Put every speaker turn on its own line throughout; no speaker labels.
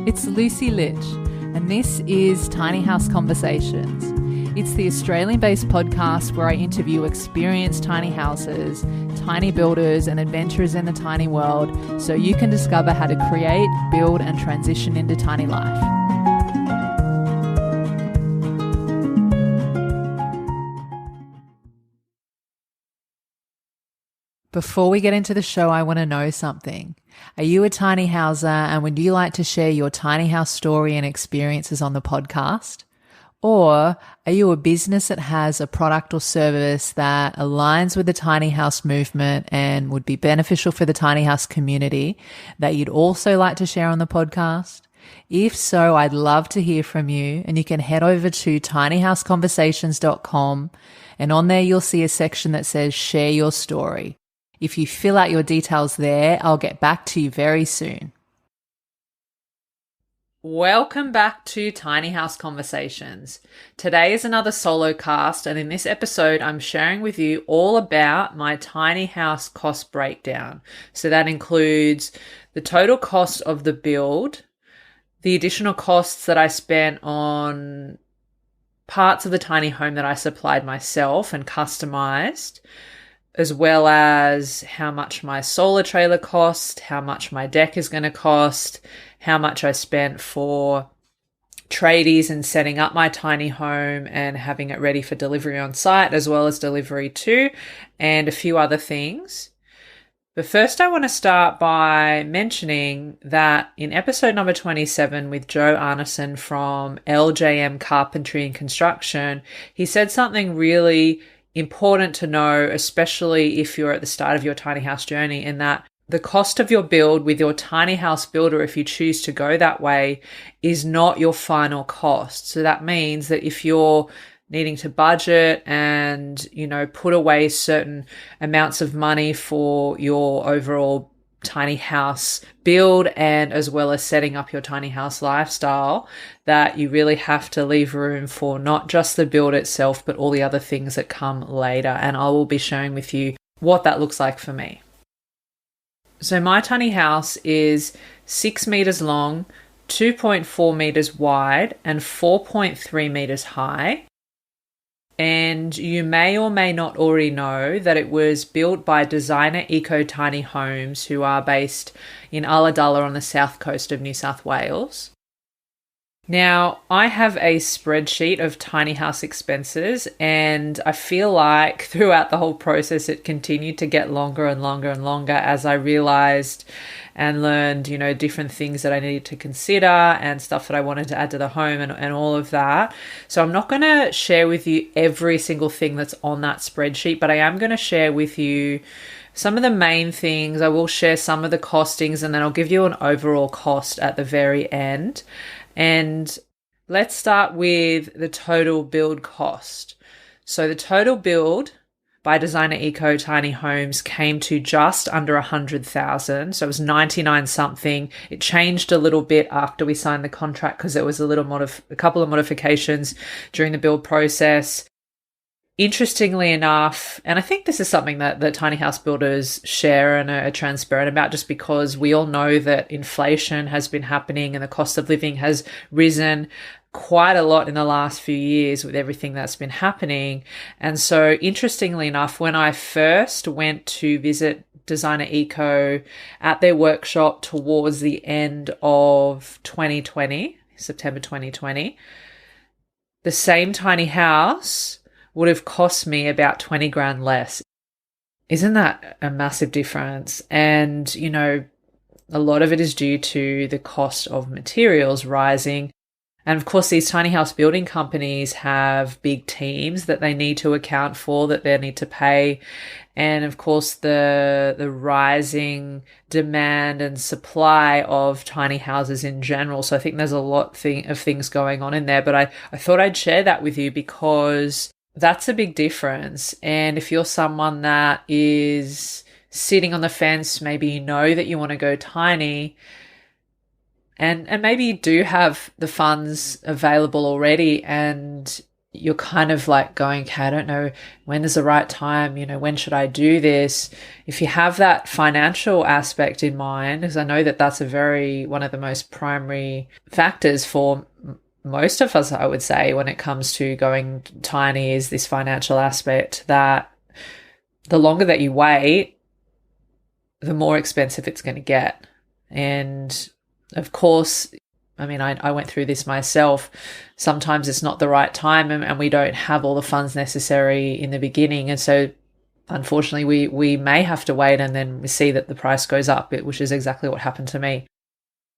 It's Lucy Lich, and this is Tiny House Conversations. It's the Australian-based podcast where I interview experienced tiny houses, tiny builders, and adventurers in the tiny world so you can discover how to create, build, and transition into tiny life. Before we get into the show, I want to know something. Are you a tiny houser, and would you like to share your tiny house story and experiences on the podcast? Or are you a business that has a product or service that aligns with the tiny house movement and would be beneficial for the tiny house community that you'd also like to share on the podcast? If so, I'd love to hear from you, and you can head over to tinyhouseconversations.com, and on there you'll see a section that says share your story. If you fill out your details there, I'll get back to you very soon. Welcome back to Tiny House Conversations. Today is another solo cast, and in this episode, I'm sharing with you all about my tiny house cost breakdown. So that includes the total cost of the build, the additional costs that I spent on parts of the tiny home that I supplied myself and customized, as well as how much my solar trailer cost, how much my deck is going to cost, how much I spent for tradies and setting up my tiny home and having it ready for delivery on site, as well as delivery too, and a few other things. But first, I want to start by mentioning that in episode number 27 with Joe Arneson from LJM Carpentry and Construction, he said something really important to know, especially if you're at the start of your tiny house journey, in that the cost of your build with your tiny house builder, if you choose to go that way, is not your final cost. So that means that if you're needing to budget and, put away certain amounts of money for your overall tiny house build, and as well as setting up your tiny house lifestyle, that you really have to leave room for not just the build itself, but all the other things that come later. And I will be sharing with you what that looks like for me. So my tiny house is 6 meters long, 2.4 meters wide, and 4.3 meters high. And you may or may not already know that it was built by Designer Eco Tiny Homes, who are based in Ulladulla on the south coast of New South Wales. Now, I have a spreadsheet of tiny house expenses, and I feel like throughout the whole process it continued to get longer and longer and longer as I realized and learned, different things that I needed to consider and stuff that I wanted to add to the home and all of that. So I'm not going to share with you every single thing that's on that spreadsheet, but I am going to share with you some of the main things. I will share some of the costings, and then I'll give you an overall cost at the very end. And let's start with the total build cost. So the total build by Designer Eco Tiny Homes came to just under 100,000. So it was 99 something. It changed a little bit after we signed the contract because there was a couple of modifications during the build process. Interestingly enough, and I think this is something that the tiny house builders share and are transparent about, just because we all know that inflation has been happening and the cost of living has risen quite a lot in the last few years with everything that's been happening. And so interestingly enough, when I first went to visit Designer Eco at their workshop towards the end of 2020, September 2020, the same tiny house would have cost me about 20 grand less. Isn't that a massive difference? And, a lot of it is due to the cost of materials rising. And of course, these tiny house building companies have big teams that they need to account for, that they need to pay. And of course, the rising demand and supply of tiny houses in general. So I think there's a lot of things going on in there. But I thought I'd share that with you because that's a big difference. And if you're someone that is sitting on the fence, maybe you know that you want to go tiny, and maybe you do have the funds available already, and you're kind of like going, okay, I don't know when is the right time, when should I do this? If you have that financial aspect in mind, because I know that that's one of the most primary factors for most of us, I would say, when it comes to going tiny, is this financial aspect, that the longer that you wait, the more expensive it's going to get. And of course, I mean, I went through this myself. Sometimes it's not the right time, and we don't have all the funds necessary in the beginning. And so unfortunately, we may have to wait, and then we see that the price goes up, which is exactly what happened to me.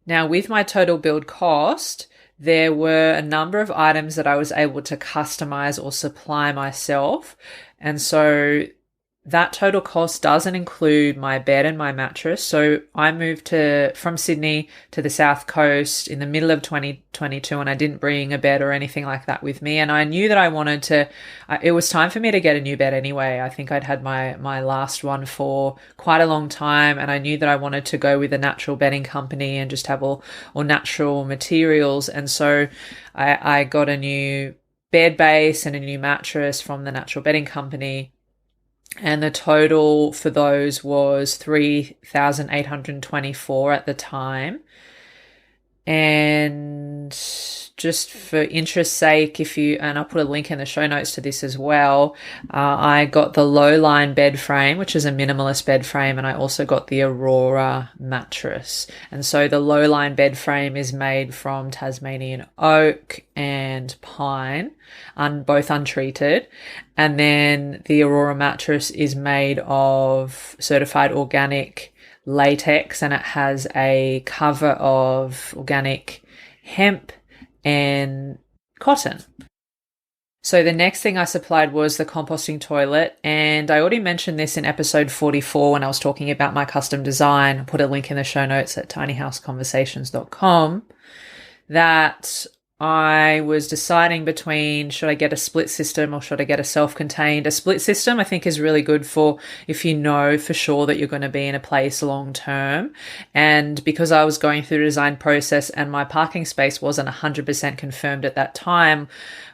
Now, with my total build cost, there were a number of items that I was able to customize or supply myself. And so that total cost doesn't include my bed and my mattress. So I moved from Sydney to the South Coast in the middle of 2022, and I didn't bring a bed or anything like that with me. And I knew that I wanted to, it was time for me to get a new bed anyway. I think I'd had my last one for quite a long time, and I knew that I wanted to go with a natural bedding company and just have all natural materials. And so I got a new bed base and a new mattress from the natural bedding company. And the total for those was $3,824 at the time. And just for interest's sake, and I'll put a link in the show notes to this as well, I got the Lowline bed frame, which is a minimalist bed frame, and I also got the Aurora mattress. And so the Lowline bed frame is made from Tasmanian oak and pine, both untreated. And then the Aurora mattress is made of certified organic latex, and it has a cover of organic hemp and cotton. So the next thing I supplied was the composting toilet, and I already mentioned this in episode 44 when I was talking about my custom design. I put a link in the show notes at tinyhouseconversations.com, that I was deciding between, should I get a split system or should I get a self-contained? A split system, I think, is really good for if you know for sure that you're going to be in a place long term. And because I was going through the design process and my parking space wasn't 100% confirmed at that time,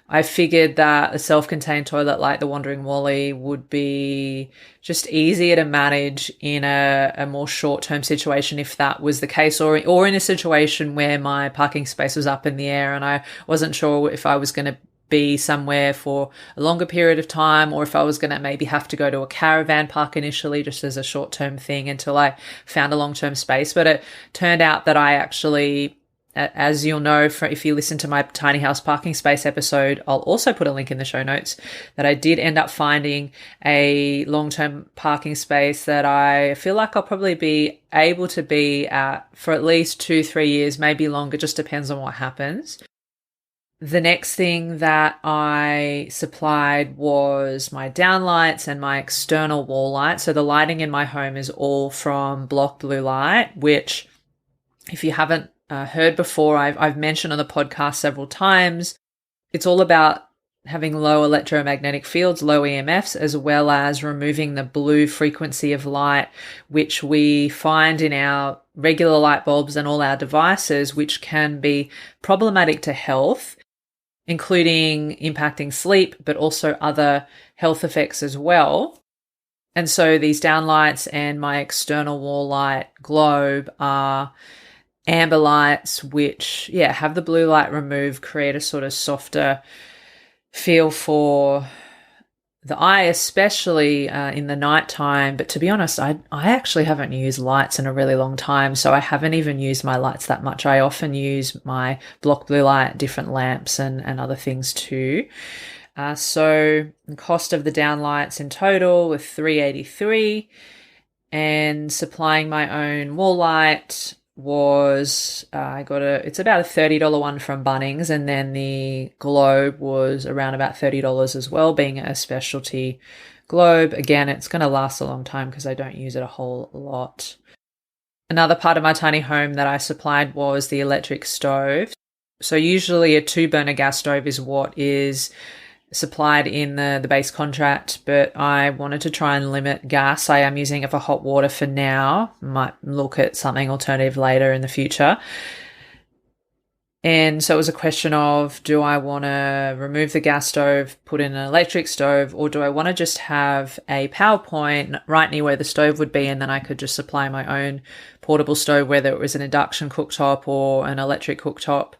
I figured that a self-contained toilet like the Wandering Wally would be just easier to manage in a more short-term situation if that was the case, or in a situation where my parking space was up in the air and I wasn't sure if I was going to be somewhere for a longer period of time, or if I was going to maybe have to go to a caravan park initially just as a short-term thing until I found a long-term space. But it turned out that I actually, as you'll know if you listen to my tiny house parking space episode, I'll also put a link in the show notes, that I did end up finding a long-term parking space that I feel like I'll probably be able to be at for at least 2-3 years, maybe longer, just depends on what happens. The next thing that I supplied was my downlights and my external wall light. So the lighting in my home is all from Block Blue Light, which, if you haven't heard before, I've mentioned on the podcast several times. It's all about having low electromagnetic fields, low EMFs, as well as removing the blue frequency of light, which we find in our regular light bulbs and all our devices, which can be problematic to health, including impacting sleep, but also other health effects as well. And so these downlights and my external wall light globe are amber lights, which, have the blue light removed, create a sort of softer feel for the eye, especially in the nighttime. But to be honest, I actually haven't used lights in a really long time, so I haven't even used my lights that much. I often use my Block Blue Light, different lamps and other things too. So the cost of the downlights in total was $383, and supplying my own wall light was it's about a $30 one from Bunnings, and then the globe was around about $30 as well, being a specialty globe. Again, it's going to last a long time because I don't use it a whole lot. Another part of my tiny home that I supplied was the electric stove. So usually a 2-burner gas stove is what is supplied in the base contract, but I wanted to try and limit gas. I am using it for hot water for now. Might look at something alternative later in the future. And so it was a question of, do I want to remove the gas stove, put in an electric stove, or do I want to just have a power point right near where the stove would be, and then I could just supply my own portable stove, whether it was an induction cooktop or an electric cooktop.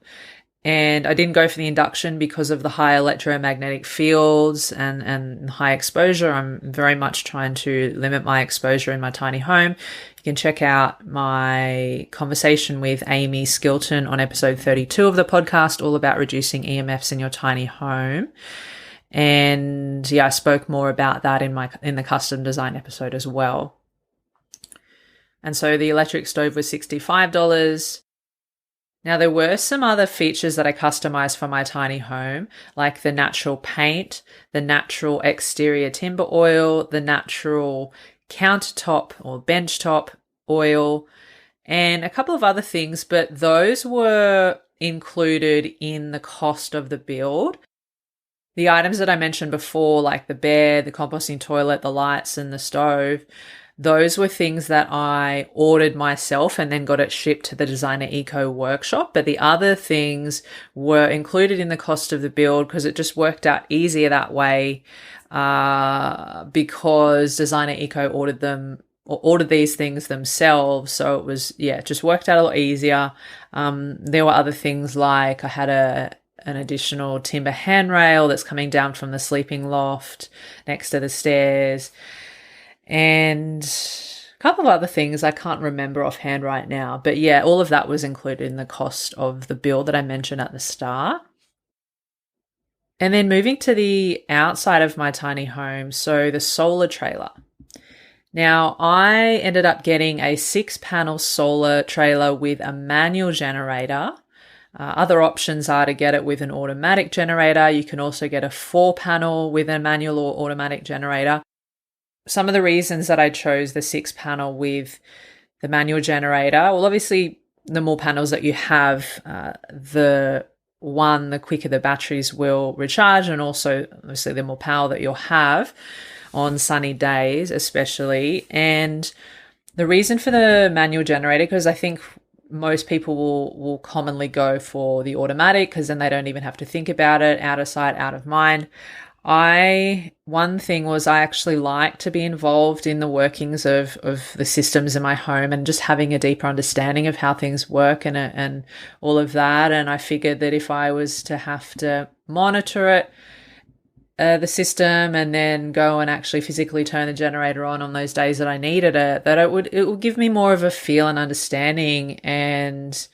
And I didn't go for the induction because of the high electromagnetic fields and high exposure. I'm very much trying to limit my exposure in my tiny home. You can check out my conversation with Amy Skilton on episode 32 of the podcast, all about reducing EMFs in your tiny home. And yeah, I spoke more about that in the custom design episode as well. And so the electric stove was $65. Now, there were some other features that I customized for my tiny home, like the natural paint, the natural exterior timber oil, the natural countertop or benchtop oil, and a couple of other things, but those were included in the cost of the build. The items that I mentioned before, like the bed, the composting toilet, the lights, and the stove, those were things that I ordered myself and then got it shipped to the Designer Eco workshop. But the other things were included in the cost of the build because it just worked out easier that way, because Designer Eco ordered these things themselves. So it was, it just worked out a lot easier. There were other things like I had an additional timber handrail that's coming down from the sleeping loft next to the stairs, and a couple of other things I can't remember offhand right now. But yeah, all of that was included in the cost of the build that I mentioned at the start. And then moving to the outside of my tiny home, so the solar trailer. Now, I ended up getting a 6-panel solar trailer with a manual generator. Other options are to get it with an automatic generator. You can also get a 4-panel with a manual or automatic generator. Some of the reasons that I chose the 6-panel with the manual generator, well, obviously, the more panels that you have, the quicker the batteries will recharge, and also, obviously, the more power that you'll have on sunny days, especially. And the reason for the manual generator, because I think most people will commonly go for the automatic because then they don't even have to think about it, out of sight, out of mind. One thing was I actually like to be involved in the workings of the systems in my home and just having a deeper understanding of how things work and all of that. And I figured that if I was to have to monitor it, the system, and then go and actually physically turn the generator on those days that I needed it, that it would give me more of a feel and understanding and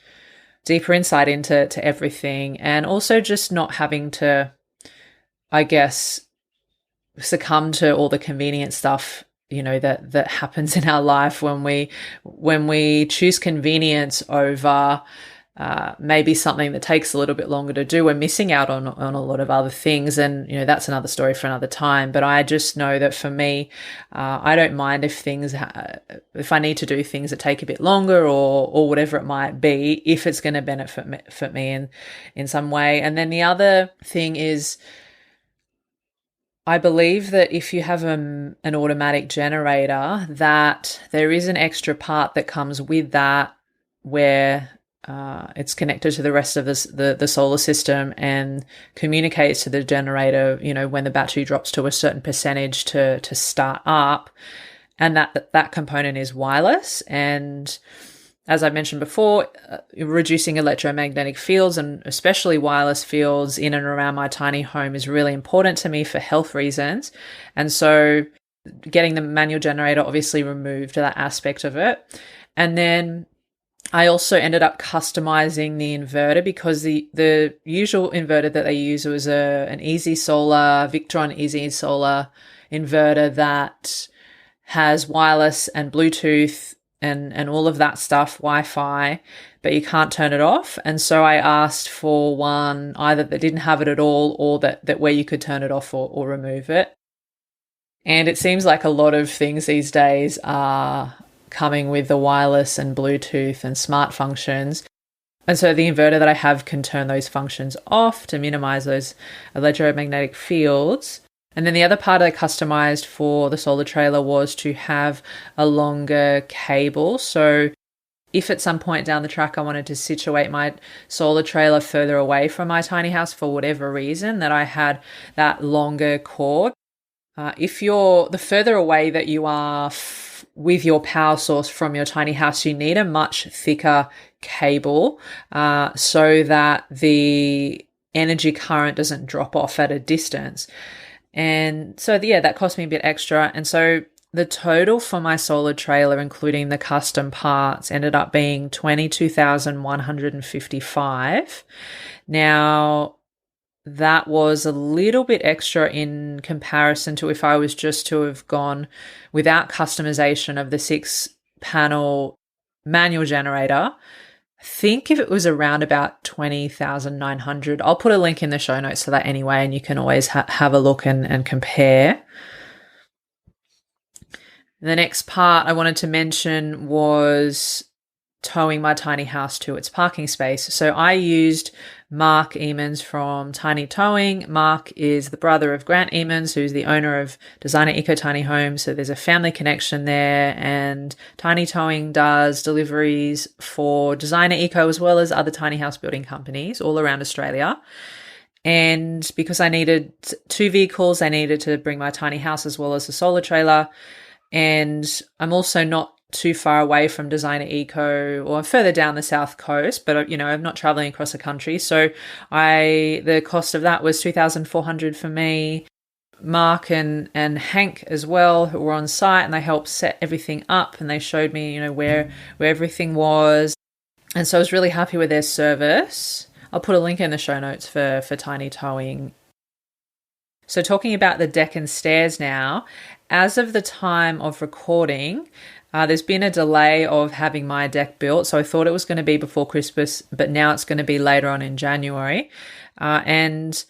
deeper insight into everything, and also just not having to, I guess, succumb to all the convenient stuff, that happens in our life when we choose convenience over maybe something that takes a little bit longer to do. We're missing out on a lot of other things, and that's another story for another time. But I just know that for me, I don't mind if I need to do things that take a bit longer or whatever it might be, if it's going to benefit me in some way. And then the other thing is, I believe that if you have an automatic generator, that there is an extra part that comes with that where it's connected to the rest of the solar system and communicates to the generator, when the battery drops to a certain percentage to start up, and that component is wireless. And as I mentioned before, reducing electromagnetic fields, and especially wireless fields in and around my tiny home, is really important to me for health reasons. And so getting the manual generator obviously removed that aspect of it. And then I also ended up customizing the inverter, because the usual inverter that they use was an Easy Solar, Victron Easy Solar inverter that has wireless and Bluetooth and all of that stuff, Wi-Fi, but you can't turn it off. And so I asked for one either that didn't have it at all, or that where you could turn it off or remove it. And it seems like a lot of things these days are coming with the wireless and Bluetooth and smart functions. And so the inverter that I have can turn those functions off to minimize those electromagnetic fields. And then the other part I customized for the solar trailer was to have a longer cable. So if at some point down the track I wanted to situate my solar trailer further away from my tiny house for whatever reason, that I had that longer cord. If you're the further away that you are with your power source from your tiny house, you need a much thicker cable so that the energy current doesn't drop off at a distance. And so, that cost me a bit extra. And so the total for my solar trailer, including the custom parts, ended up being $22,155. Now, that was a little bit extra in comparison to if I was just to have gone without customization of the 6-panel manual generator. I think if it was around about 20,900, I'll put a link in the show notes to that anyway, and you can always have a look and compare. The next part I wanted to mention was towing my tiny house to its parking space. So I used Mark Emons from Tiny Towing. Mark is the brother of Grant Emons, who's the owner of Designer Eco Tiny Homes. So there's a family connection there, and Tiny Towing does deliveries for Designer Eco as well as other tiny house building companies all around Australia. And because I needed 2 vehicles, I needed to bring my tiny house as well as the solar trailer. And I'm also not too far away from Designer Eco, or further down the south coast, but I'm not traveling across the country. So the cost of that was $2,400 for me. Mark and Hank as well, who were on site, and they helped set everything up, and they showed me, where everything was. And so I was really happy with their service. I'll put a link in the show notes for Tiny Towing. So talking about the deck and stairs now, as of the time of recording, there's been a delay of having my deck built. So I thought it was going to be before Christmas, but now it's going to be later on in January. And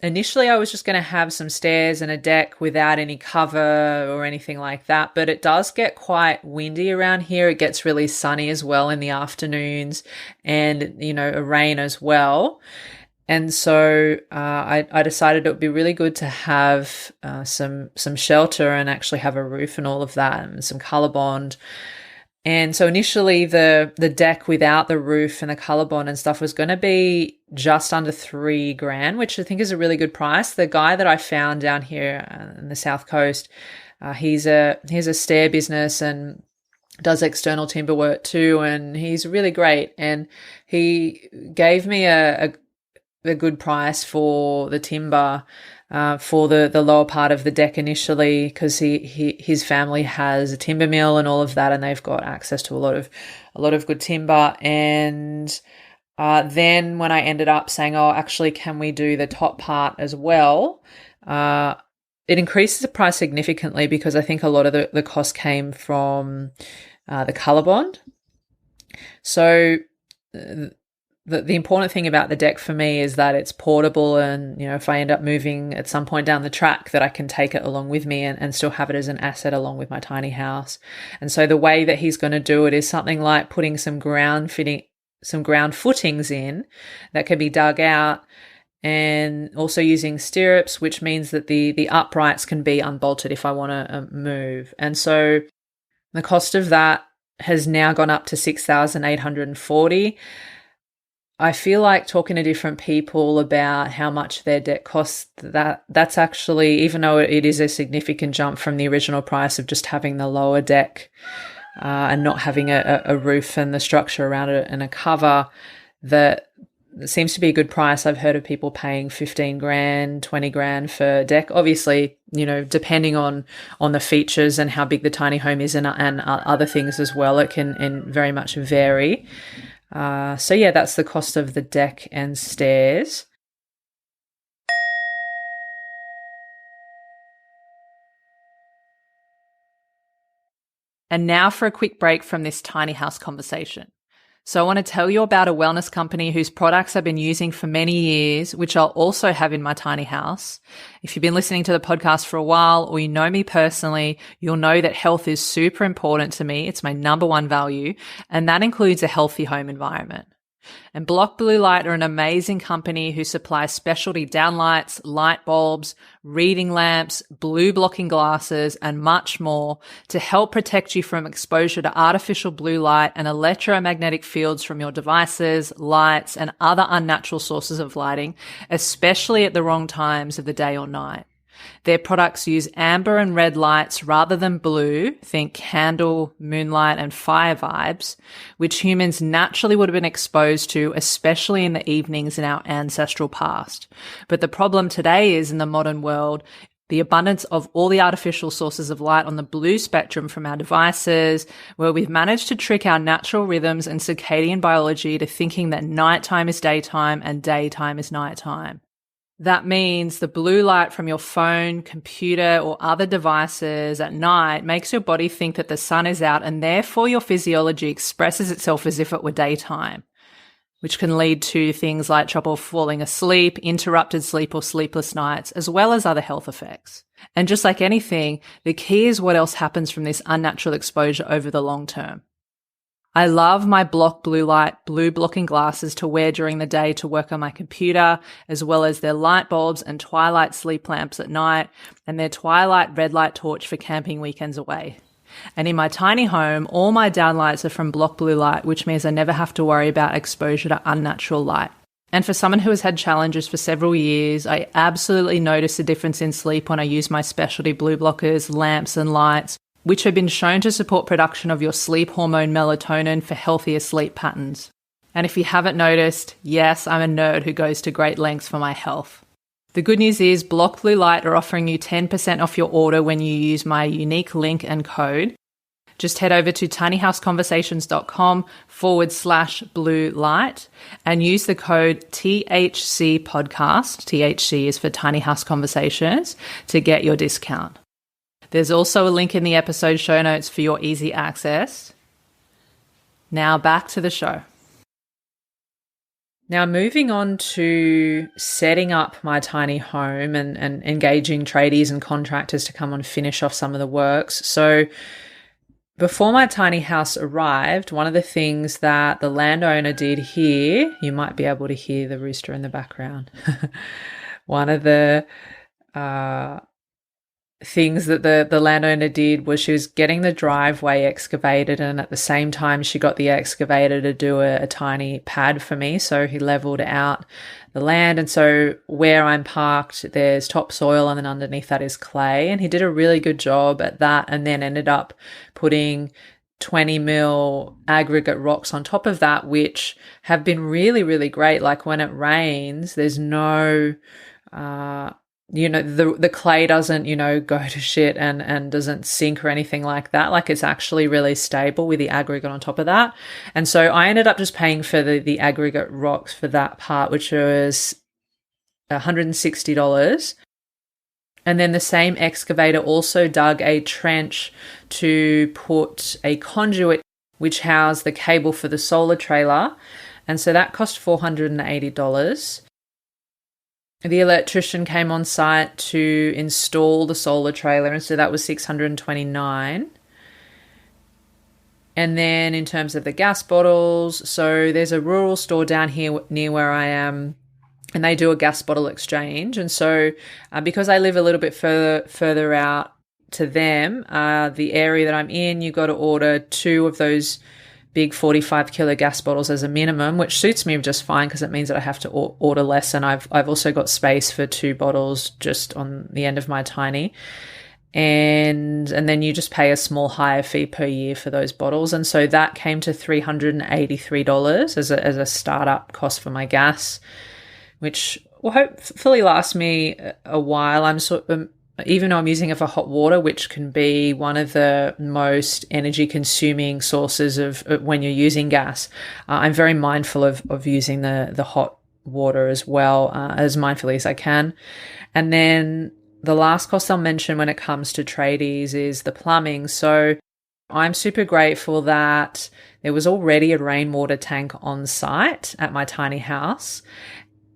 initially I was just going to have some stairs and a deck without any cover or anything like that. But it does get quite windy around here. It gets really sunny as well in the afternoons, and, a rain as well. And so I decided it would be really good to have some shelter and actually have a roof and all of that, and some colour bond. And so initially the deck without the roof and the colour bond and stuff was going to be just under $3,000, which I think is a really good price. The guy that I found down here in the South Coast, he's a stair business and does external timber work too, and he's really great. And he gave me a good price for the timber for the lower part of the deck initially, because his family has a timber mill and all of that, and they've got access to a lot of good timber. And then when I ended up saying, actually, can we do the top part as well? It increases the price significantly, because I think a lot of the cost came from the colour bond. So the important thing about the deck for me is that it's portable, and, if I end up moving at some point down the track, that I can take it along with me and still have it as an asset along with my tiny house. And so the way that he's going to do it is something like putting some ground footings in that can be dug out, and also using stirrups, which means that the uprights can be unbolted if I want to move. And so the cost of that has now gone up to $6,840. I feel like talking to different people about how much their deck costs, that's actually, even though it is a significant jump from the original price of just having the lower deck and not having a roof and the structure around it and a cover, that seems to be a good price. I've heard of people paying $15,000, $20,000 for deck. Obviously, depending on the features and how big the tiny home is and other things as well, it can very much vary. So that's the cost of the deck and stairs. And now for a quick break from this tiny house conversation. So I want to tell you about a wellness company whose products I've been using for many years, which I'll also have in my tiny house. If you've been listening to the podcast for a while, or you know me personally, you'll know that health is super important to me. It's my number one value, and that includes a healthy home environment. And Block Blue Light are an amazing company who supply specialty downlights, light bulbs, reading lamps, blue blocking glasses, and much more to help protect you from exposure to artificial blue light and electromagnetic fields from your devices, lights, and other unnatural sources of lighting, especially at the wrong times of the day or night. Their products use amber and red lights rather than blue, think candle, moonlight, and fire vibes, which humans naturally would have been exposed to, especially in the evenings in our ancestral past. But the problem today is in the modern world, the abundance of all the artificial sources of light on the blue spectrum from our devices, where we've managed to trick our natural rhythms and circadian biology to thinking that nighttime is daytime and daytime is nighttime. That means the blue light from your phone, computer, or other devices at night makes your body think that the sun is out, and therefore your physiology expresses itself as if it were daytime, which can lead to things like trouble falling asleep, interrupted sleep, or sleepless nights, as well as other health effects. And just like anything, the key is what else happens from this unnatural exposure over the long term. I love my Block Blue Light blue blocking glasses to wear during the day to work on my computer, as well as their light bulbs and twilight sleep lamps at night, and their twilight red light torch for camping weekends away. And in my tiny home, all my downlights are from Block Blue Light, which means I never have to worry about exposure to unnatural light. And for someone who has had challenges for several years, I absolutely notice a difference in sleep when I use my specialty blue blockers, lamps, and lights, which have been shown to support production of your sleep hormone melatonin for healthier sleep patterns. And if you haven't noticed, yes, I'm a nerd who goes to great lengths for my health. The good news is Block Blue Light are offering you 10% off your order when you use my unique link and code. Just head over to tinyhouseconversations.com/blue light and use the code THC podcast. THC is for Tiny House Conversations to get your discount. There's also a link in the episode show notes for your easy access. Now back to the show. Now moving on to setting up my tiny home and engaging tradies and contractors to come and finish off some of the works. So before my tiny house arrived, one of the things that the landowner did here, you might be able to hear the rooster in the background. One of the things that the landowner did was she was getting the driveway excavated, and at the same time she got the excavator to do a tiny pad for me. So he leveled out the land, and so where I'm parked there's topsoil and then underneath that is clay, and he did a really good job at that, and then ended up putting 20 mil aggregate rocks on top of that, which have been really, really great. Like when it rains, there's no the clay doesn't, go to shit and doesn't sink or anything like that. Like it's actually really stable with the aggregate on top of that. And so I ended up just paying for the aggregate rocks for that part, which was $160. And then the same excavator also dug a trench to put a conduit which housed the cable for the solar trailer. And so that cost $480. The electrician came on site to install the solar trailer, and so that was $629. And then in terms of the gas bottles, so there's a rural store down here near where I am, and they do a gas bottle exchange. And so because I live a little bit further out to them, the area that I'm in, you got to order 2 of those big 45 kilo gas bottles as a minimum, which suits me just fine because it means that I have to order less, and I've also got space for 2 bottles just on the end of my tiny, and then you just pay a small higher fee per year for those bottles. And so that came to $383 as a startup cost for my gas, which will hopefully last me a while. Even though I'm using it for hot water, which can be one of the most energy consuming sources of when you're using gas, I'm very mindful of using the hot water as well, as mindfully as I can. And then the last cost I'll mention when it comes to tradies is the plumbing. So I'm super grateful that there was already a rainwater tank on site at my tiny house,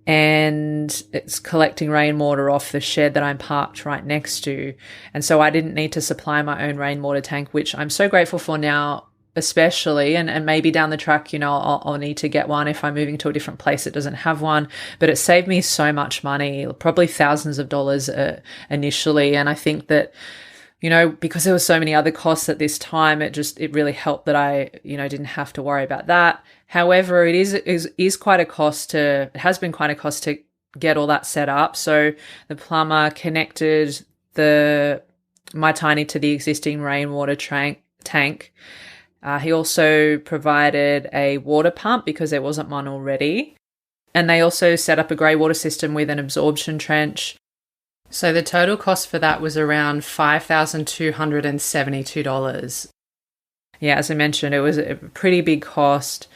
and it's collecting rainwater off the shed that I'm parked right next to. And so I didn't need to supply my own rainwater tank, which I'm so grateful for now especially, and maybe down the track, I'll need to get one if I'm moving to a different place that doesn't have one. But it saved me so much money, probably thousands of dollars initially. And I think that, because there were so many other costs at this time, it really helped that I, didn't have to worry about that. However, it is quite a cost it has been quite a cost to get all that set up. So the plumber connected my tiny to the existing rainwater tank. He also provided a water pump because there wasn't one already. And they also set up a grey water system with an absorption trench. So the total cost for that was around $5,272. Yeah, as I mentioned, it was a pretty big cost.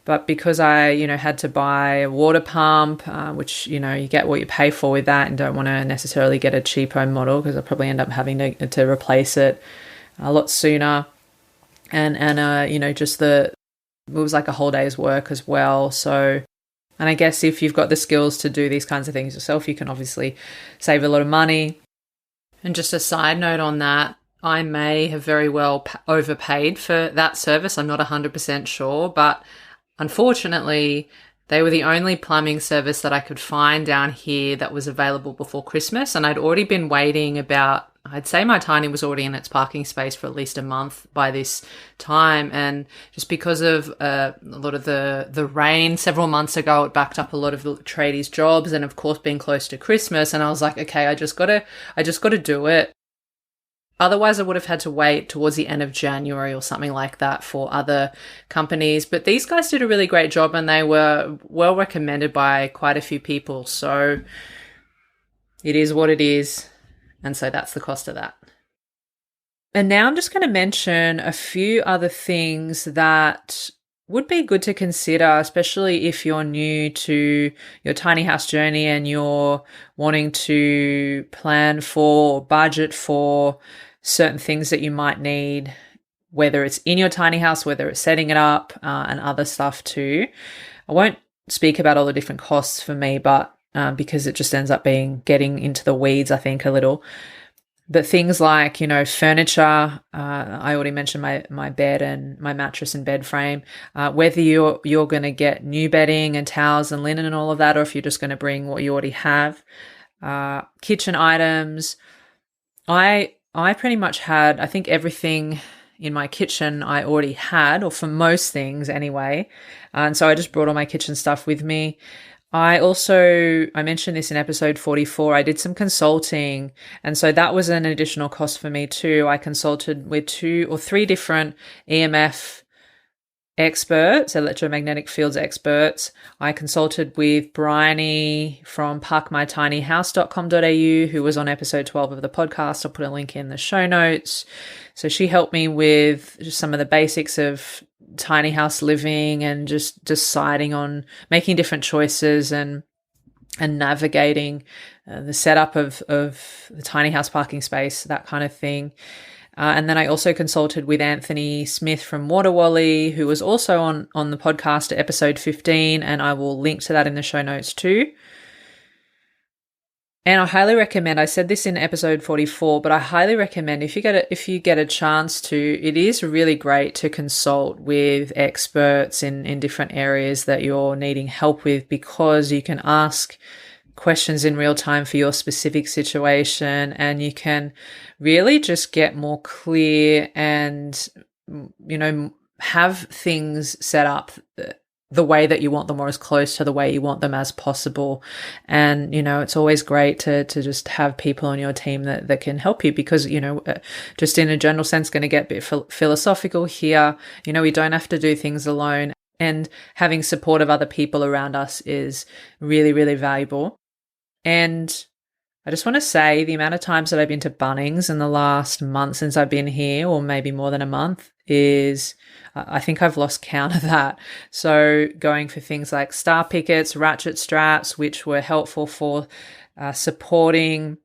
But because I, had to buy a water pump, which, you get what you pay for with that, and don't want to necessarily get a cheapo model because I'll probably end up having to replace it a lot sooner. And it was like a whole day's work as well. So, and I guess if you've got the skills to do these kinds of things yourself, you can obviously save a lot of money. And just a side note on that, I may have very well overpaid for that service. I'm not 100% sure, but unfortunately, they were the only plumbing service that I could find down here that was available before Christmas. And I'd already been waiting I'd say my tiny was already in its parking space for at least a month by this time. And just because of a lot of the rain several months ago, it backed up a lot of the tradies' jobs, and of course being close to Christmas. And I was like, okay, I just gotta do it. Otherwise, I would have had to wait towards the end of January or something like that for other companies. But these guys did a really great job, and they were well recommended by quite a few people. So it is what it is. And so that's the cost of that. And now I'm just going to mention a few other things that would be good to consider, especially if you're new to your tiny house journey and you're wanting to plan for or budget for certain things that you might need, whether it's in your tiny house, whether it's setting it up, and other stuff too. I won't speak about all the different costs for me, but because it just ends up getting into the weeds, I think, a little. But things like, furniture, I already mentioned my bed and my mattress and bed frame, whether you're going to get new bedding and towels and linen and all of that, or if you're just going to bring what you already have. Kitchen items. I pretty much had, I think, everything in my kitchen I already had, or for most things anyway. And so I just brought all my kitchen stuff with me. I mentioned this in episode 44, I did some consulting, and so that was an additional cost for me too. I consulted with 2 or 3 different EMF experts, electromagnetic fields experts. I consulted with Bryony from parkmytinyhouse.com.au, who was on episode 12 of the podcast. I'll put a link in the show notes. So she helped me with just some of the basics of tiny house living and just deciding on making different choices and navigating the setup of the tiny house parking space, that kind of thing. And then I also consulted with Anthony Smith from Water Wally, who was also on the podcast at episode 15, and I will link to that in the show notes too. And I highly recommend, I said this in episode 44, but I highly recommend if you get a chance to, it is really great to consult with experts in different areas that you're needing help with, because you can ask questions in real time for your specific situation, and you can really just get more clear and, have things set up the way that you want them, or as close to the way you want them as possible. And, it's always great to just have people on your team that can help you, because, just in a general sense, going to get a bit philosophical here. We don't have to do things alone, and having support of other people around us is really, really valuable. And I just want to say the amount of times that I've been to Bunnings in the last month since I've been here, or maybe more than a month, is I think I've lost count of that. So going for things like star pickets, ratchet straps, which were helpful for supporting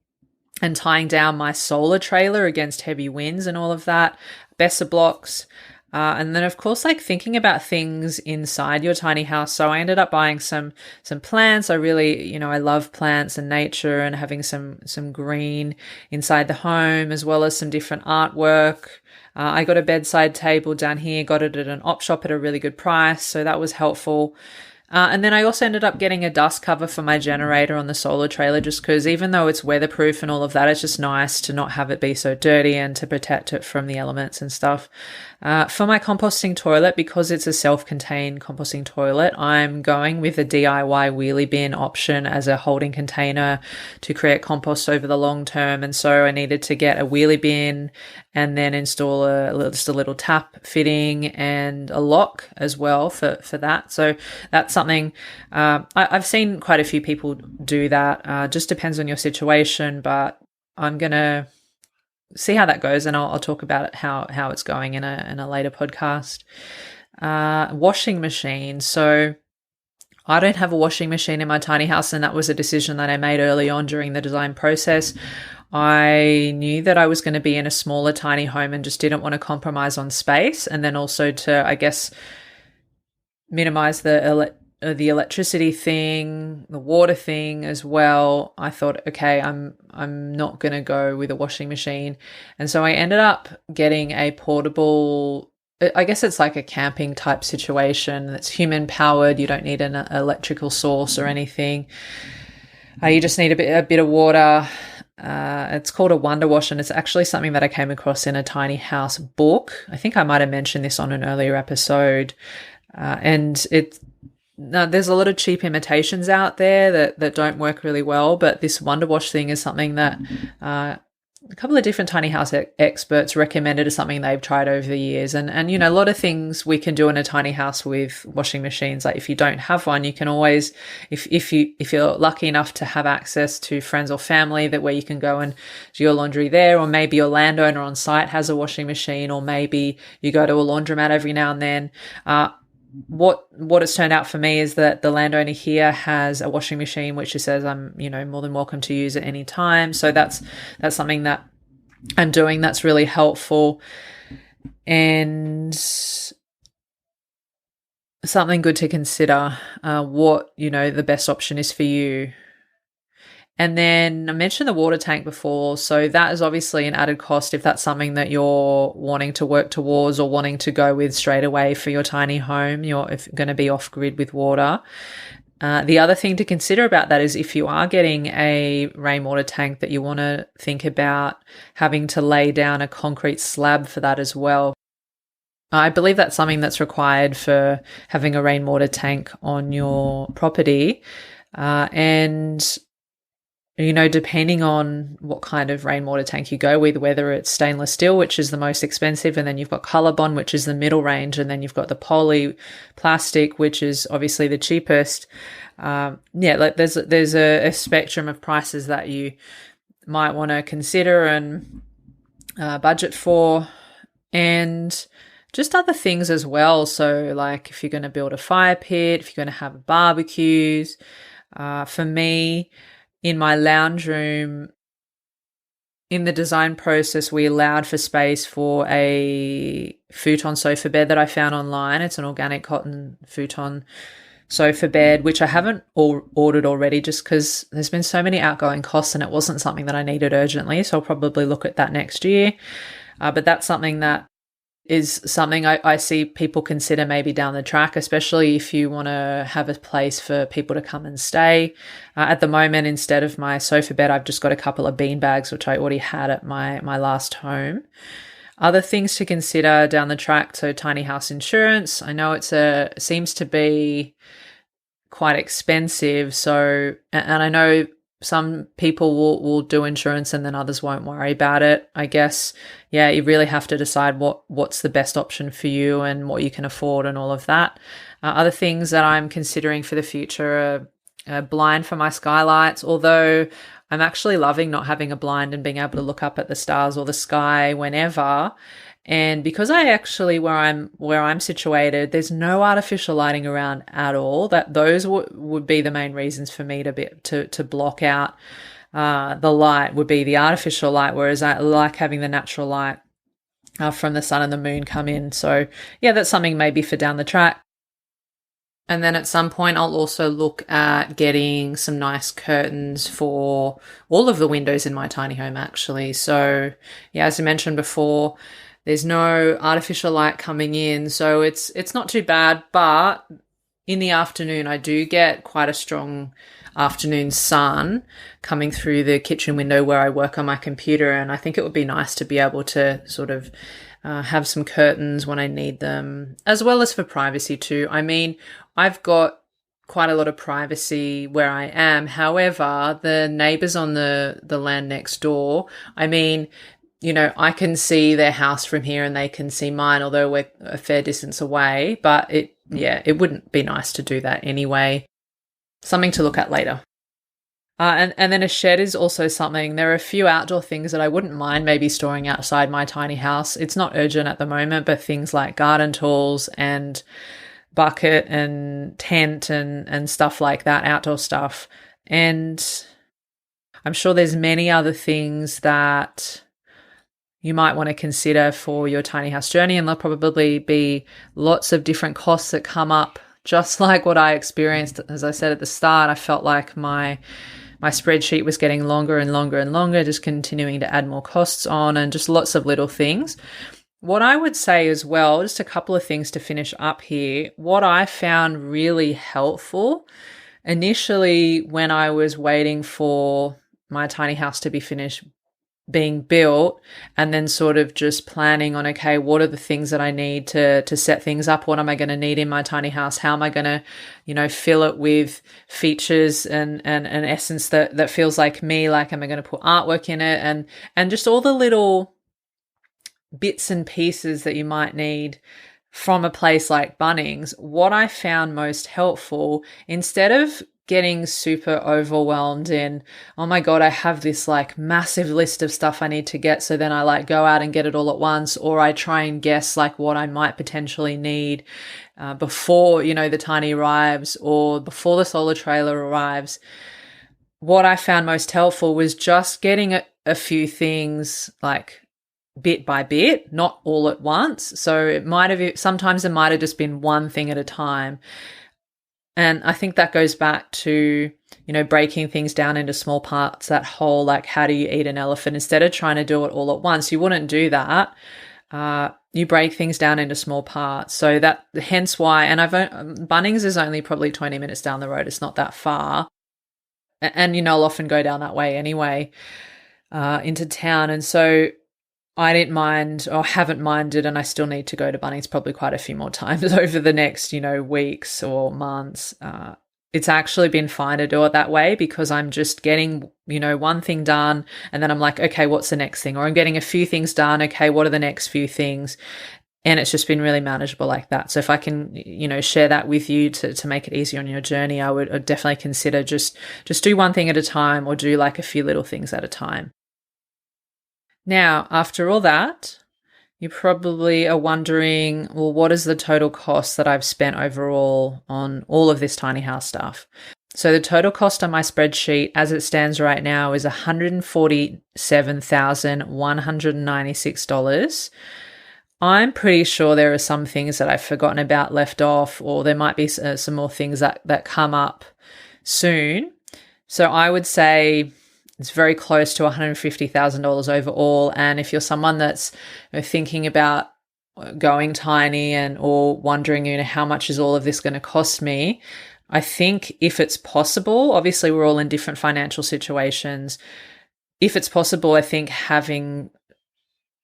and tying down my solar trailer against heavy winds and all of that, Besser blocks, And then, of course, like thinking about things inside your tiny house. So I ended up buying some plants. I really, I love plants and nature, and having some green inside the home, as well as some different artwork. I got a bedside table down here, got it at an op shop at a really good price, so that was helpful. And then I also ended up getting a dust cover for my generator on the solar trailer, just because even though it's weatherproof and all of that, it's just nice to not have it be so dirty and to protect it from the elements and stuff. For my composting toilet, because it's a self-contained composting toilet, I'm going with a DIY wheelie bin option as a holding container to create compost over the long term. And so I needed to get a wheelie bin and then install just a little tap fitting and a lock as well for that. So that's something I've seen quite a few people do that. Just depends on your situation, but I'm going to see how that goes, and I'll talk about it, how it's going in a later podcast. Washing machine. So I don't have a washing machine in my tiny house, and that was a decision that I made early on during the design process. I knew that I was going to be in a smaller tiny home and just didn't want to compromise on space, and then also to, I guess, minimize the electricity thing, the water thing as well. I thought, okay, I'm not going to go with a washing machine. And so I ended up getting a portable, I guess it's like a camping type situation that's human powered. You don't need an electrical source or anything. You just need a bit of water. It's called a Wonder Wash, and it's actually something that I came across in a tiny house book. I think I might have mentioned this on an earlier episode. And there's a lot of cheap imitations out there that don't work really well, but this Wonder Wash thing is something that a couple of different tiny house experts recommended as something they've tried over the years. And a lot of things we can do in a tiny house with washing machines. Like if you don't have one, you can always, if you're lucky enough to have access to friends or family where you can go and do your laundry there, or maybe your landowner on site has a washing machine, or maybe you go to a laundromat every now and then. What it's turned out for me is that the landowner here has a washing machine, which just says I'm, more than welcome to use at any time. So that's something that I'm doing that's really helpful, and something good to consider, what, the best option is for you. And then I mentioned the water tank before. So that is obviously an added cost if that's something that you're wanting to work towards or wanting to go with straight away for your tiny home. You're going to be off grid with water. The other thing to consider about that is if you are getting a rainwater tank, that you want to think about having to lay down a concrete slab for that as well. I believe that's something that's required for having a rainwater tank on your property. And depending on what kind of rainwater tank you go with, whether it's stainless steel, which is the most expensive, and then you've got Colorbond, which is the middle range, and then you've got the poly plastic, which is obviously the cheapest. There's a spectrum of prices that you might want to consider and budget for, and just other things as well. So like if you're going to build a fire pit, if you're going to have barbecues, for me, in my lounge room, in the design process, we allowed for space for a futon sofa bed that I found online. It's an organic cotton futon sofa bed, which I haven't ordered already just because there's been so many outgoing costs and it wasn't something that I needed urgently. So I'll probably look at that next year. But that's something that is something I see people consider maybe down the track, especially if you want to have a place for people to come and stay. At the moment, instead of my sofa bed, I've just got a couple of bean bags, which I already had at my last home. Other things to consider down the track, so tiny house insurance. I know it seems to be quite expensive. So, and I know some people will do insurance and then others won't worry about it. I guess, you really have to decide what's the best option for you and what you can afford and all of that. Other things that I'm considering for the future are a blind for my skylights, although I'm actually loving not having a blind and being able to look up at the stars or the sky whenever. And because I actually, where I'm situated, there's no artificial lighting around at all. Those would be the main reasons for me to block out the light, would be the artificial light, whereas I like having the natural light. from the sun and the moon come in. So yeah, that's something maybe for down the track. And then at some point, I'll also look at getting some nice curtains for all of the windows in my tiny home, actually. So, yeah, as I mentioned before, there's no artificial light coming in, so it's not too bad. But in the afternoon, I do get quite a strong afternoon sun coming through the kitchen window where I work on my computer, and I think it would be nice to be able to sort of have some curtains when I need them, as well as for privacy too. I mean, I've got quite a lot of privacy where I am. However, the neighbors on the land next door, I mean, you know, I can see their house from here and they can see mine, although we're a fair distance away. But it wouldn't be nice to do that anyway. Something to look at later. And then a shed is also something. There are a few outdoor things that I wouldn't mind maybe storing outside my tiny house. It's not urgent at the moment, but things like garden tools and bucket and tent and stuff like that, outdoor stuff. And I'm sure there's many other things that you might want to consider for your tiny house journey, and there'll probably be lots of different costs that come up, just like what I experienced. As I said at the start, I felt like my spreadsheet was getting longer and longer and longer, just continuing to add more costs on, and just lots of little things. What I would say as well, just a couple of things to finish up here, what I found really helpful initially when I was waiting for my tiny house to be finished being built, and then sort of just planning on, okay, what are the things that I need to set things up? What am I going to need in my tiny house? How am I going to, you know, fill it with features and an essence that feels like me? Like, am I going to put artwork in it? And just all the little bits and pieces that you might need from a place like Bunnings. What I found most helpful, instead of getting super overwhelmed in, oh my God, I have this like massive list of stuff I need to get. So then I like go out and get it all at once, or I try and guess like what I might potentially need before, you know, the tiny arrives or before the solar trailer arrives. What I found most helpful was just getting a few things like bit by bit, not all at once. So sometimes it might have just been one thing at a time. And I think that goes back to, you know, breaking things down into small parts, that whole, like, how do you eat an elephant? Instead of trying to do it all at once, you wouldn't do that. You break things down into small parts. So that, hence why, and Bunnings is only probably 20 minutes down the road. It's not that far. And, you know, I'll often go down that way anyway, into town. And so I didn't mind, or haven't minded, and I still need to go to Bunnings probably quite a few more times over the next, you know, weeks or months. It's actually been fine to do it that way because I'm just getting, you know, one thing done, and then I'm like, okay, what's the next thing? Or I'm getting a few things done. Okay, what are the next few things? And it's just been really manageable like that. So if I can, you know, share that with you to make it easier on your journey, I'd definitely consider just do one thing at a time, or do like a few little things at a time. Now, after all that, you probably are wondering, well, what is the total cost that I've spent overall on all of this tiny house stuff? So the total cost on my spreadsheet as it stands right now is $147,196. I'm pretty sure there are some things that I've forgotten about, left off, or there might be some more things that come up soon. So I would say it's very close to $150,000 overall. And if you're someone that's, you know, thinking about going tiny or wondering, you know, how much is all of this going to cost me, I think if it's possible, obviously we're all in different financial situations. If it's possible, I think having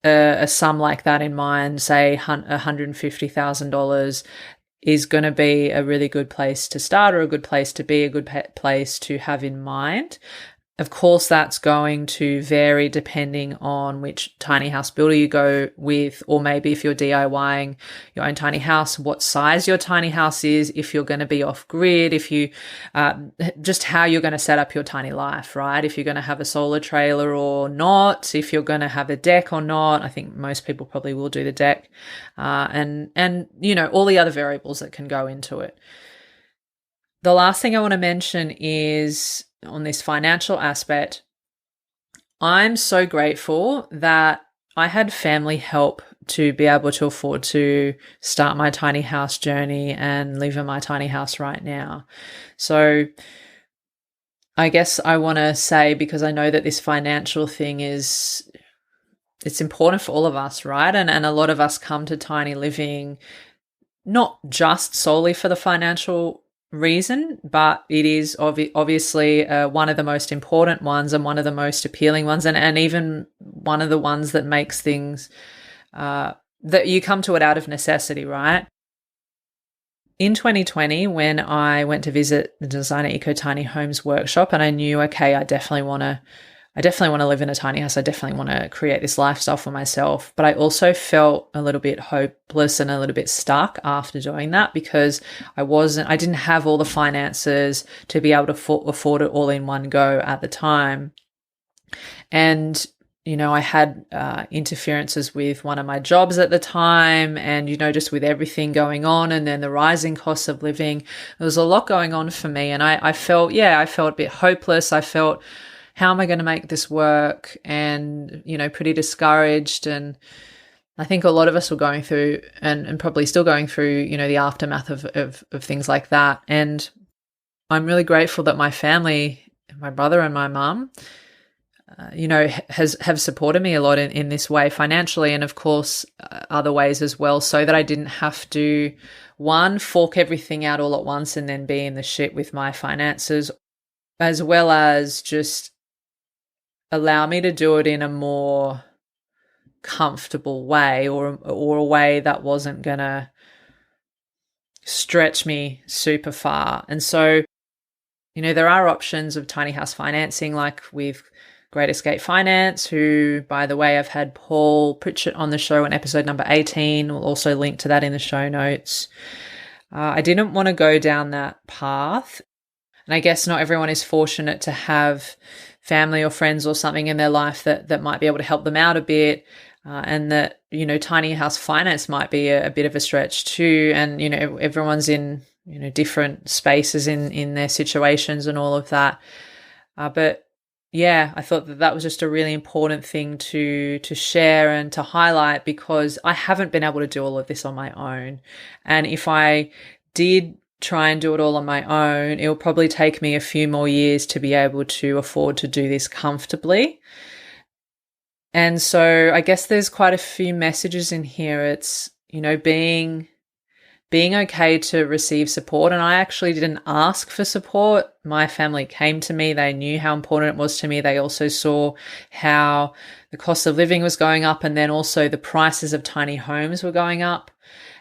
a sum like that in mind, say $150,000, is going to be a really good place to start, or a good place to be, a good place to have in mind. Of course, that's going to vary depending on which tiny house builder you go with, or maybe if you're DIYing your own tiny house, what size your tiny house is, if you're going to be off grid, if you, just how you're going to set up your tiny life, right? If you're going to have a solar trailer or not, if you're going to have a deck or not. I think most people probably will do the deck, and, you know, all the other variables that can go into it. The last thing I want to mention is, on this financial aspect, I'm so grateful that I had family help to be able to afford to start my tiny house journey and live in my tiny house right now. So I guess I want to say, because I know that this financial thing it's important for all of us, right? And a lot of us come to tiny living not just solely for the financial reason, but it is obviously one of the most important ones and one of the most appealing ones, and even one of the ones that makes things that you come to it out of necessity, right? In 2020, when I went to visit the Designer Eco Tiny Homes workshop, and I knew, okay, I definitely want to live in a tiny house. I definitely want to create this lifestyle for myself. But I also felt a little bit hopeless and a little bit stuck after doing that, because I didn't have all the finances to be able to afford it all in one go at the time. And I had interferences with one of my jobs at the time, and, just with everything going on, and then the rising costs of living, there was a lot going on for me. And I felt a bit hopeless. I felt, how am I going to make this work? And, pretty discouraged. And I think a lot of us were going through and probably still going through, the aftermath of things like that. And I'm really grateful that my family, my brother and my mum, have supported me a lot in this way financially, and of course other ways as well, so that I didn't have to, one, fork everything out all at once and then be in the shit with my finances, as well as just allow me to do it in a more comfortable way, or a way that wasn't gonna stretch me super far. And so, there are options of tiny house financing, like with Great Escape Finance, who, by the way, I've had Paul Pritchett on the show in episode number 18. We'll also link to that in the show notes. I didn't want to go down that path. And I guess not everyone is fortunate to have family or friends or something in their life that might be able to help them out a bit. And that, tiny house finance might be a bit of a stretch too. And, everyone's in, different spaces in their situations and all of that. But yeah, I thought that was just a really important thing to share and to highlight, because I haven't been able to do all of this on my own. And if I did try and do it all on my own, it will probably take me a few more years to be able to afford to do this comfortably. And so I guess there's quite a few messages in here. It's, being okay to receive support. And I actually didn't ask for support. My family came to me. They knew how important it was to me. They also saw how the cost of living was going up, and then also the prices of tiny homes were going up.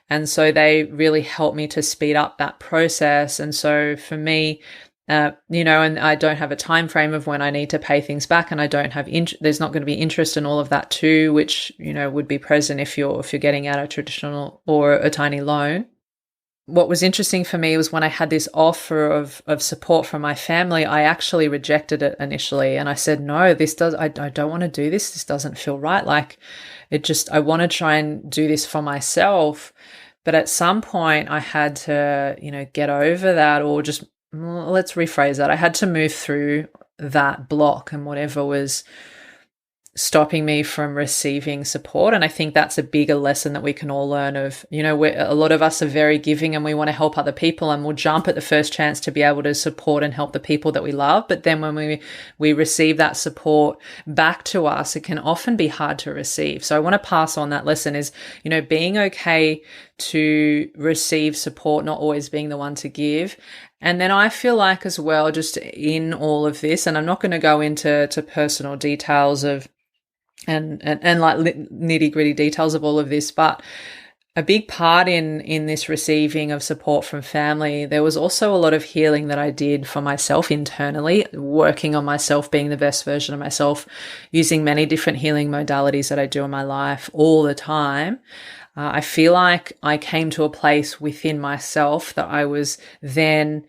And so they really helped me to speed up that process. And so for me, and I don't have a time frame of when I need to pay things back, and I don't have there's not going to be interest in all of that too, which would be present if you're getting out a traditional or a tiny loan. What was interesting for me was when I had this offer of support from my family, I actually rejected it initially, and I said, no, I don't want to do this. This doesn't feel right. Like, I want to try and do this for myself. But at some point I had to, get over that, or just, let's rephrase that. I had to move through that block and whatever was stopping me from receiving support. And I think that's a bigger lesson that we can all learn of, a lot of us are very giving and we want to help other people, and we'll jump at the first chance to be able to support and help the people that we love. But then when we receive that support back to us, it can often be hard to receive. So I want to pass on that lesson is, being okay to receive support, not always being the one to give. And then I feel like as well, just in all of this, and I'm not going to go into personal details of and like nitty gritty details of all of this, but a big part in this receiving of support from family, there was also a lot of healing that I did for myself internally, working on myself, being the best version of myself, using many different healing modalities that I do in my life all the time. I feel like I came to a place within myself that I was then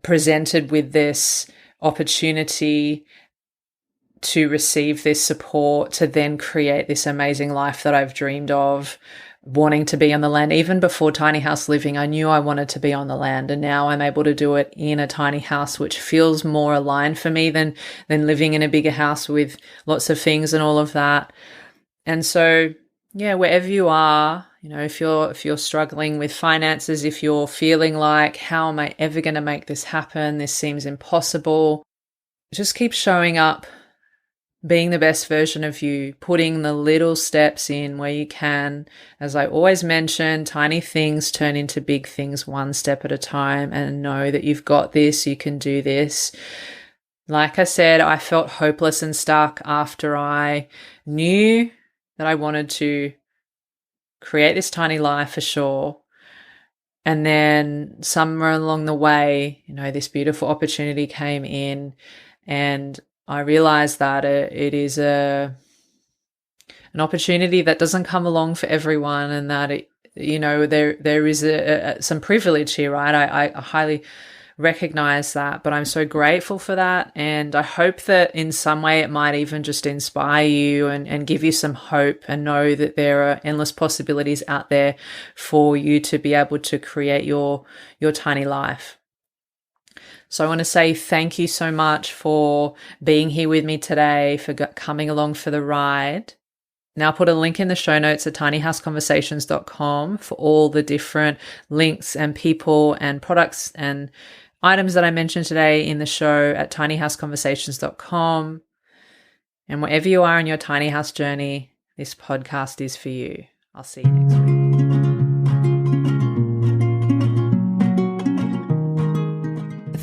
presented with this opportunity to receive this support, to then create this amazing life that I've dreamed of, wanting to be on the land. Even before tiny house living, I knew I wanted to be on the land, and now I'm able to do it in a tiny house, which feels more aligned for me than living in a bigger house with lots of things and all of that. And so Yeah, wherever you are, if you're struggling with finances, if you're feeling like, how am I ever going to make this happen? This seems impossible. Just keep showing up, being the best version of you, putting the little steps in where you can. As I always mention, tiny things turn into big things one step at a time, and know that you've got this, you can do this. Like I said, I felt hopeless and stuck after I knew that I wanted to create this tiny life for sure. And then somewhere along the way, this beautiful opportunity came in, and I realized that it is an opportunity that doesn't come along for everyone, and that there is some privilege here, right? I highly recognize that, but I'm so grateful for that. And I hope that in some way it might even just inspire you and give you some hope, and know that there are endless possibilities out there for you to be able to create your tiny life. So I want to say thank you so much for being here with me today, for coming along for the ride. Now, I'll put a link in the show notes at tinyhouseconversations.com for all the different links and people and products and items that I mentioned today in the show at tinyhouseconversations.com. And wherever you are in your tiny house journey, this podcast is for you. I'll see you next week.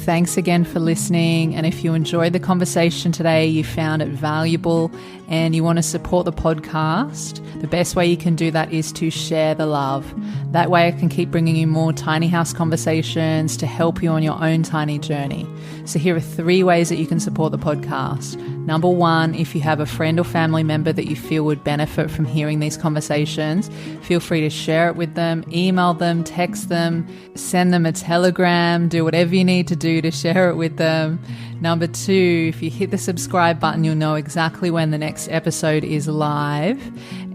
Thanks again for listening. And if you enjoyed the conversation today, you found it valuable, and you want to support the podcast, the best way you can do that is to share the love. That way I can keep bringing you more tiny house conversations to help you on your own tiny journey. So here are 3 ways that you can support the podcast. Number 1, if you have a friend or family member that you feel would benefit from hearing these conversations, feel free to share it with them, email them, text them, send them a telegram, do whatever you need to do to share it with them. Number 2, if you hit the subscribe button, you'll know exactly when the next episode is live.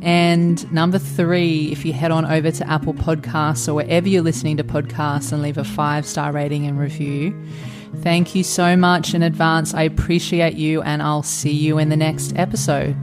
And number 3, if you head on over to Apple Podcasts or wherever you're listening to podcasts and leave a 5-star rating and review. Thank you so much in advance. I appreciate you, and I'll see you in the next episode.